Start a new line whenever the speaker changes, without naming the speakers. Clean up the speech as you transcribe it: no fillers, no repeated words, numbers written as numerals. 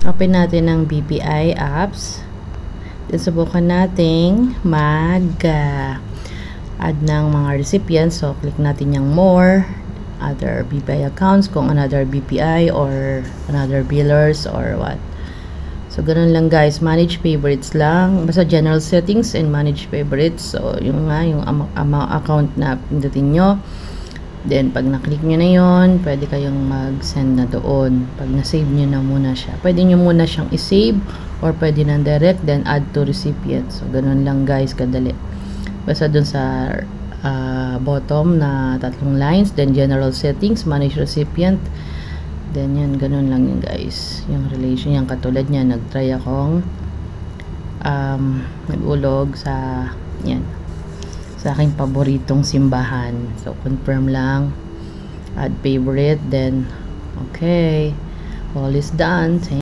Open natin ang BPI apps. Then subukan nating add ng mga recipients. So click natin yung more, other BPI accounts, kung another BPI or another billers or what. So ganun lang guys, manage favorites lang, basta general settings and manage favorites. So yung account na pindutin nyo, then pag na-click nyo na yon, pwede kayong mag-send na doon. Pag na-save nyo na muna siya, pwede nyo muna siyang i-save or pwede na direct, then add to recipient. So ganun lang guys, kadali. Basta dun sa bottom na 3 lines, then general settings, manage recipient, then yan, ganun lang yun guys. Yung relation, yung katulad niya, nag-try akong nag-ulog sa yan, sa aking paboritong simbahan. So confirm lang, add favorite, then okay, all is done.